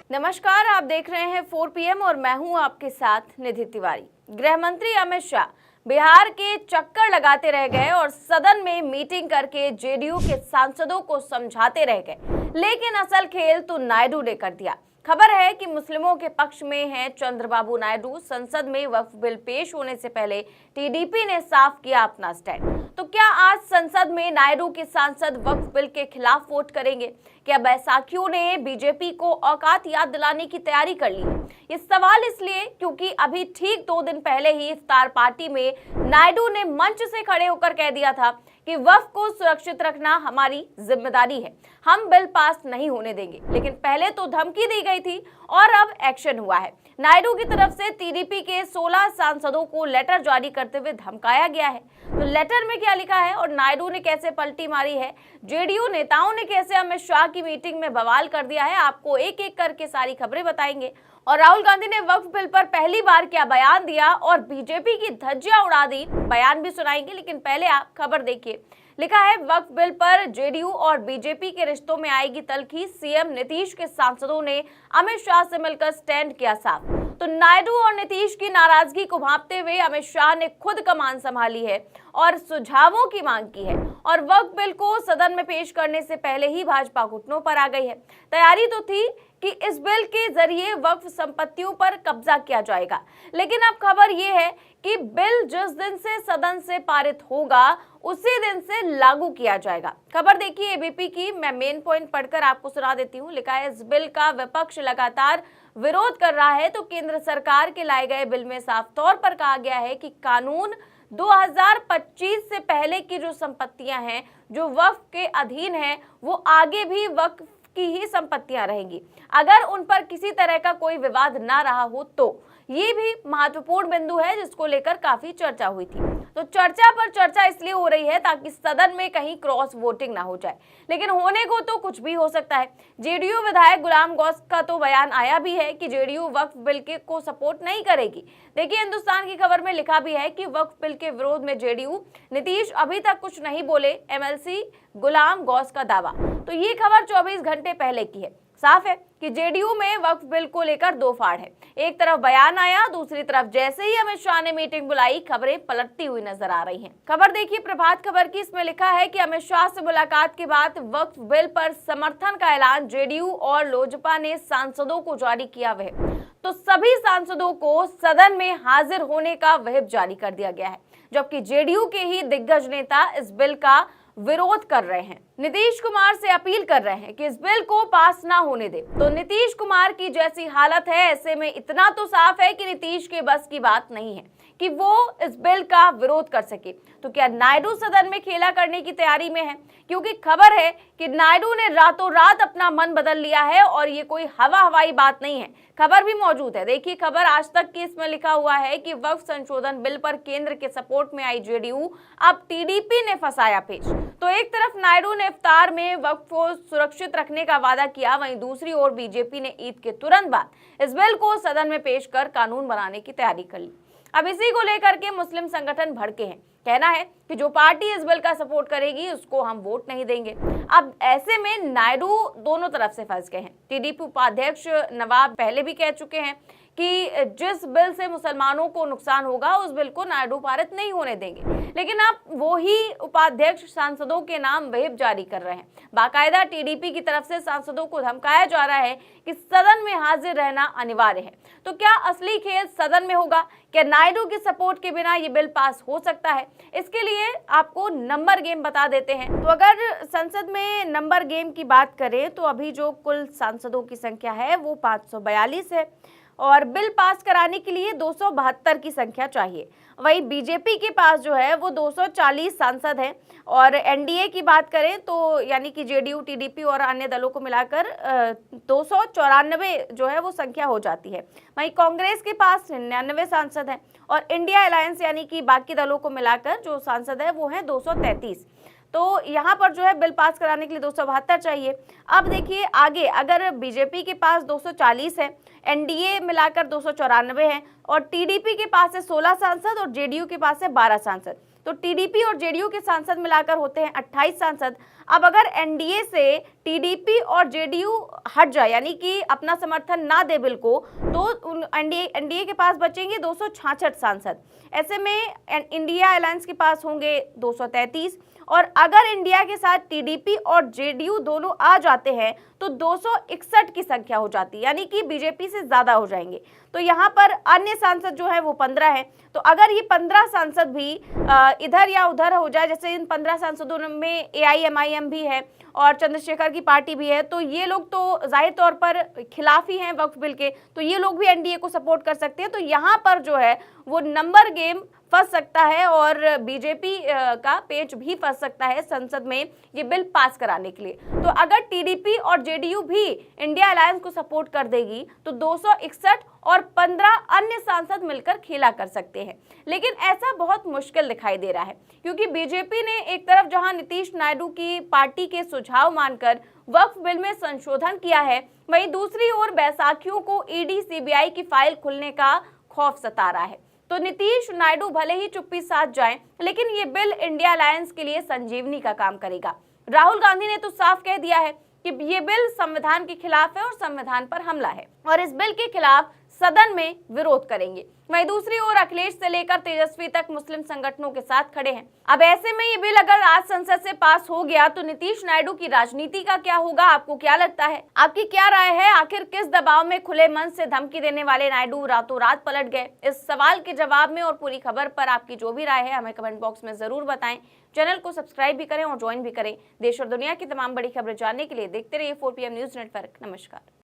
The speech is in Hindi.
नमस्कार, आप देख रहे हैं 4 PM और मैं हूं आपके साथ निधि तिवारी। गृह मंत्री अमित शाह बिहार के चक्कर लगाते रह गए और सदन में मीटिंग करके जेडीयू के सांसदों को समझाते रह गए, लेकिन असल खेल तो नायडू ने कर दिया। खबर है कि मुस्लिमों के पक्ष में हैं चंद्रबाबू नायडू। संसद में वक्फ बिल पेश होने से पहले टीडीपी ने साफ किया अपना स्टैंड। तो क्या आज संसद में नायडू के सांसद वक्फ बिल के खिलाफ वोट करेंगे? क्या बैसाखियों ने बीजेपी को औकात याद दिलाने की तैयारी कर ली है? ये सवाल इसलिए क्योंकि अभी ठीक 2 दिन पहले ही इफ्तार पार्टी में नायडू ने मंच से खड़े होकर कह दिया था कि वक्फ को सुरक्षित रखना हमारी जिम्मेदारी है, हम बिल पास नहीं होने देंगे। लेकिन पहले तो धमकी दी गई थी और अब एक्शन हुआ है। नायडू की तरफ से टीडीपी के 16 सांसदों को लेटर जारी करते हुए धमकाया गया है। तो लेटर में क्या लिखा है और नायडू ने कैसे पलटी मारी है, जेडीयू नेताओं ने कैसे अमित शाह की मीटिंग में बवाल कर दिया है, आपको एक एक करके सारी खबरें बताएंगे। और राहुल गांधी ने वक्फ बिल पर पहली बार क्या बयान दिया और बीजेपी की धज्जियां उड़ा दी, बयान भी सुनाएंगे। लेकिन पहले आप खबर देखिए। लिखा है, वक्फ बिल पर जेडीयू और बीजेपी के रिश्तों में आएगी तल्खी। सीएम नीतीश के सांसदों ने अमित शाह से मिलकर स्टैंड किया साफ। तो नायडू और नीतीश की नाराजगी को भांपते हुए अमित शाह ने खुद कमान संभाली है और सुझावों की मांग की है। और वक्फ बिल को सदन में पेश करने से पहले ही भाजपा घुटनों पर आ गई है। तैयारी तो थी कि इस बिल के जरिए वक्फ संपत्तियों पर कब्जा किया जाएगा, लेकिन अब खबर ये है कि बिल जिस दिन से सदन से पारित होगा उसी दिन से लागू किया जाएगा। खबर देखिए एबीपी की, मैं मेन पॉइंट पढ़कर आपको सुना देती हूँ। लिखा है, इस बिल का विपक्ष लगातार विरोध कर रहा है। तो केंद्र सरकार के लाए गए बिल में साफ तौर पर कहा गया है कि कानून 2025 से पहले की जो संपत्तियां हैं जो वक्फ के अधीन हैं, वो आगे भी वक्फ की ही संपत्तियां रहेंगी, अगर उन पर किसी तरह का कोई विवाद ना रहा हो तो। ये भी महत्वपूर्ण बिंदु है जिसको लेकर काफी चर्चा हुई थी। तो चर्चा पर चर्चा इसलिए हो रही है ताकि सदन में कहीं क्रॉस वोटिंग ना हो जाए, लेकिन होने को तो कुछ भी हो सकता है। जेडीयू विधायक गुलाम गौस का तो बयान आया भी है कि जेडीयू वक्फ बिल के को सपोर्ट नहीं करेगी। देखिए, हिंदुस्तान की खबर में लिखा भी है कि वक्फ बिल के विरोध में जेडीयू नीतीश अभी तक कुछ नहीं बोले, एमएलसी गुलाम गौस का दावा। तो ये खबर 24 घंटे पहले की है। साफ है कि जेडीयू में वक्फ बिल को लेकर दो फाड़ है। एक तरफ बयान आया, दूसरी तरफ जैसे ही अमित शाह ने मीटिंग बुलाई, खबरें पलटती हुई नजर आ रही हैं। खबर देखिए प्रभात खबर की, इसमें लिखा है कि अमित शाह से मुलाकात के बाद वक्फ बिल पर समर्थन का ऐलान जेडीयू और लोजपा ने सांसदों को जारी किया व्हिप। तो सभी सांसदों को सदन में हाजिर होने का व्हिप जारी कर दिया गया है, जबकि जेडीयू के ही दिग्गज नेता इस बिल का विरोध कर रहे हैं। नीतीश कुमार से अपील कर रहे हैं कि इस बिल को पास ना होने दे। तो नीतीश कुमार की जैसी हालत है, ऐसे में इतना तो साफ है कि नीतीश के बस की बात नहीं है कि वो इस बिल का विरोध कर सके। तो क्या नायडू सदन में खेला करने की तैयारी में है? क्योंकि खबर है कि नायडू ने रातों रात अपना मन बदल लिया है और ये कोई हवाई बात नहीं है। खबर भी मौजूद है, देखिए खबर आज तक की, इसमें लिखा हुआ है कि वक्फ संशोधन बिल पर केंद्र के सपोर्ट में आई जेडीयू अब टीडीपी ने फंसाया पेच। तो एक तरफ नायडू ने इफ्तार में वक्फ को सुरक्षित रखने का वादा किया, वहीं दूसरी ओर बीजेपी ने ईद के तुरंत बाद इस बिल को सदन में पेश कर कानून बनाने की तैयारी कर ली। अब इसी को लेकर के मुस्लिम संगठन भड़के हैं। कहना है कि जो पार्टी इस बिल का सपोर्ट करेगी उसको हम वोट नहीं देंगे। अब ऐसे में नायडू दोनों तरफ से फंस गए हैं। टीडीपी उपाध्यक्ष नवाब पहले भी कह चुके हैं कि जिस बिल से मुसलमानों को नुकसान होगा उस बिल को नायडू पारित नहीं होने देंगे, लेकिन अब वो ही उपाध्यक्ष सांसदों के नाम व्हिप जारी कर रहे हैं। बाकायदा टीडीपी की तरफ से सांसदों को धमकाया जा रहा है कि सदन में हाजिर रहना अनिवार्य है। तो क्या असली खेल सदन में होगा? क्या नायडू की सपोर्ट के बिना ये बिल पास हो सकता है? इसके लिए आपको नंबर गेम बता देते हैं। तो अगर संसद में नंबर गेम की बात करें तो अभी जो कुल सांसदों की संख्या है वो 542 है और बिल पास कराने के लिए 272 की संख्या चाहिए। वहीं बीजेपी के पास जो है वो 240 सांसद हैं और एनडीए की बात करें तो यानी कि जेडीयू, टीडीपी और अन्य दलों को मिलाकर 294 जो है वो संख्या हो जाती है। वहीं कांग्रेस के पास 99 सांसद हैं और इंडिया अलायंस यानी कि बाकी दलों को मिलाकर जो सांसद है वो है 233। तो यहाँ पर जो है बिल पास कराने के लिए 272 चाहिए। अब देखिए आगे, अगर बीजेपी के पास 240 है, एनडीए मिलाकर 294 है और टीडीपी के पास है 16 सांसद और जेडीयू के पास है 12 सांसद, तो टीडीपी और जेडीयू के सांसद मिलाकर होते हैं 28 सांसद। अब अगर एनडीए से टीडीपी और जेडीयू हट जाए, यानी कि अपना समर्थन ना दे बिल को, तो एनडीए के पास बचेंगे 266 सांसद। ऐसे में इंडिया अलायंस के पास होंगे 233, और अगर इंडिया के साथ टीडीपी और जेडीयू दोनों आ जाते हैं तो 261 की संख्या हो जाती है, यानी कि बीजेपी से ज्यादा हो जाएंगे। तो यहाँ पर अन्य सांसद जो है वो 15 है। तो अगर ये 15 सांसद भी इधर या उधर हो जाए, जैसे इन 15 सांसदों में एआईएमआईएम भी है और चंद्रशेखर की पार्टी भी है, तो ये लोग तो जाहिर तौर पर खिलाफी हैं वक्फ बिल के, तो ये लोग भी एनडीए को सपोर्ट कर सकते हैं। तो यहाँ पर जो है वो नंबर गेम फंस सकता है और बीजेपी का पेच भी फंस सकता है संसद में ये बिल पास कराने के लिए। तो अगर टीडीपी और जेडीयू भी इंडिया अलायंस को सपोर्ट कर देगी तो 261 और 15 अन्य सांसद मिलकर खेला कर सकते हैं। लेकिन ऐसा बहुत मुश्किल दिखाई दे रहा है, क्योंकि बीजेपी ने एक तरफ जहां नीतीश नायडू की पार्टी के सुझाव मानकर वक्फ बिल में संशोधन किया है, वहीं दूसरी ओर बैसाखियों को ईडी सीबीआई की फाइल खुलने का खौफ सता रहा है। तो नीतीश नायडू भले ही चुप्पी साध जाएं, लेकिन ये बिल इंडिया अलायंस के लिए संजीवनी का काम करेगा। राहुल गांधी ने तो साफ कह दिया है कि ये बिल संविधान के खिलाफ है और संविधान पर हमला है, और इस बिल के खिलाफ सदन में विरोध करेंगे। वहीं दूसरी ओर अखिलेश से लेकर तेजस्वी तक मुस्लिम संगठनों के साथ खड़े हैं। अब ऐसे में ये बिल अगर आज संसद से पास हो गया तो नीतीश नायडू की राजनीति का क्या होगा? आपको क्या लगता है? आपकी क्या राय है? आखिर किस दबाव में खुले मन से धमकी देने वाले नायडू रातों रात पलट गए? इस सवाल के जवाब में और पूरी खबर पर आपकी जो भी राय है हमें कमेंट बॉक्स में जरूर बताएं। चैनल को सब्सक्राइब भी करें और ज्वाइन भी करें। देश और दुनिया की तमाम बड़ी खबरें जानने के लिए देखते रहिए 4PM न्यूज नेटवर्क। नमस्कार।